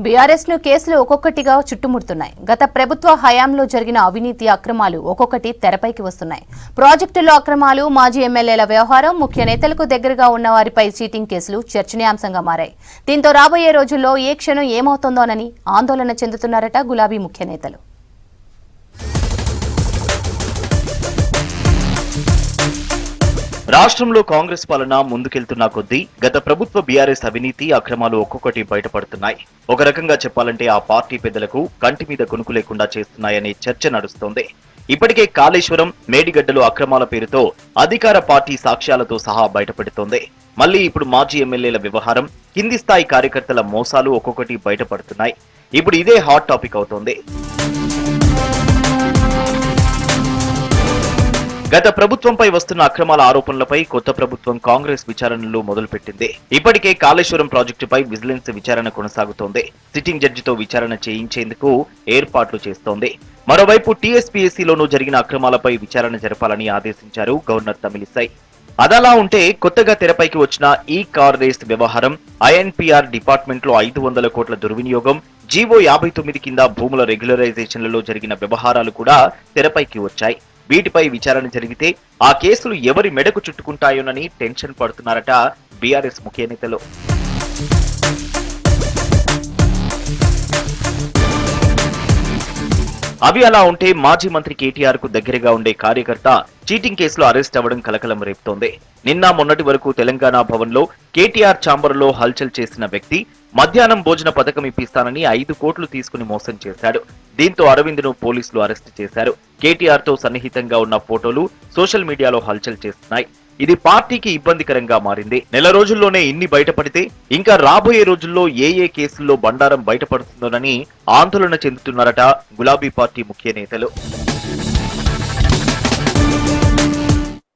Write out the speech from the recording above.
BRS ను కేసులు ఒక్కొక్కటిగా చుట్టుముడుతున్నాయి. గత ప్రభుత్వ హయాంలో జరిగిన అవినీతి అక్రమాలు ఒక్కొక్కటి తెరపైకి వస్తున్నాయి. ప్రాజెక్టుల్లో అక్రమాలు, మాజీ ఎమ్మెల్యేల వ్యవహారం, ముఖ్య నేతలకు దగ్గరగా ఉన్న వారిపై చీటింగ్ కేసులు చర్చనీయాంశంగా మారాయి. దీంతో రాబోయే రోజుల్లో ఏ క్షణం ఏమవుతోందోనని ఆందోళన చెందుతున్నారట గులాబీ ముఖ్య నేతలు. రాష్ట్రంలో కాంగ్రెస్ పాలన ముందుకెళ్తున్న కొద్దీ గత ప్రభుత్వ బీఆర్ఎస్ అవినీతి అక్రమాలు ఒక్కొక్కటి బయటపడుతున్నాయి. ఒక రకంగా చెప్పాలంటే ఆ పార్టీ పెద్దలకు కంటి మీద కొనుకు లేకుండా చేస్తున్నాయనే చర్చ నడుస్తోంది. ఇప్పటికే కాళేశ్వరం, మేడిగడ్డలు అక్రమాల పేరుతో అధికార పార్టీ సాక్ష్యాలతో సహా బయటపెడుతోంది. మళ్లీ ఇప్పుడు మాజీ ఎమ్మెల్యేల వ్యవహారం, కింది స్థాయి కార్యకర్తల మోసాలు ఒక్కొక్కటి బయటపడుతున్నాయి. ఇప్పుడు ఇదే హాట్ టాపిక్ అవుతోంది. గత ప్రభుత్వంపై వస్తున్న అక్రమాల ఆరోపణలపై కొత్త ప్రభుత్వం కాంగ్రెస్ విచారణలు మొదలుపెట్టింది. ఇప్పటికే కాళేశ్వరం ప్రాజెక్టుపై విజిలెన్స్ విచారణ కొనసాగుతోంది. సిట్టింగ్ జడ్జితో విచారణ చేయించేందుకు ఏర్పాట్లు చేస్తోంది. మరోవైపు టీఎస్పీఎస్సీలోనూ జరిగిన అక్రమాలపై విచారణ జరపాలని ఆదేశించారు గవర్నర్ తమిళిసై. అదలా ఉంటే కొత్తగా తెరపైకి వచ్చిన ఈ కార్ రేస్ వ్యవహారం, ఐఎన్పీఆర్ డిపార్ట్మెంట్లో 500 కోట్ల దుర్వినియోగం, జీవో 59 కింద భూముల రెగ్యులరైజేషన్లలో జరిగిన వ్యవహారాలు కూడా తెరపైకి వచ్చాయి. వీటిపై విచారణ జరిగితే ఆ కేసులు ఎవరి మెడకు చుట్టుకుంటాయోనని టెన్షన్ పడుతున్నారట బీఆర్ఎస్ ముఖ్య నేతలు. అవి అలా ఉంటే మాజీ మంత్రి కేటీఆర్ కు దగ్గరగా ఉండే కార్యకర్త చీటింగ్ కేసులో అరెస్ట్ అవ్వడం కలకలం రేపుతోంది. నిన్న మొన్నటి వరకు తెలంగాణ భవన్ లో కేటీఆర్ ఛాంబర్ లో హల్చల్ చేసిన వ్యక్తి మధ్యాహ్నం భోజన పథకం ఇప్పిస్తానని 5 కోట్లు తీసుకుని మోసం చేశాడు. దీంతో అరవింద్ ను పోలీసులు అరెస్ట్ చేశారు. కేటీఆర్ తో సన్నిహితంగా ఉన్న ఫోటోలు సోషల్ మీడియాలో హల్చల్ చేస్తున్నాయి. ఇది పార్టీకి ఇబ్బందికరంగా మారింది. నెల రోజుల్లోనే ఇన్ని బయటపడితే ఇంకా రాబోయే రోజుల్లో ఏ కేసుల్లో బండారం బయటపడుతుందోనని ఆందోళన చెందుతున్నారట గులాబీ పార్టీ ముఖ్య నేతలు.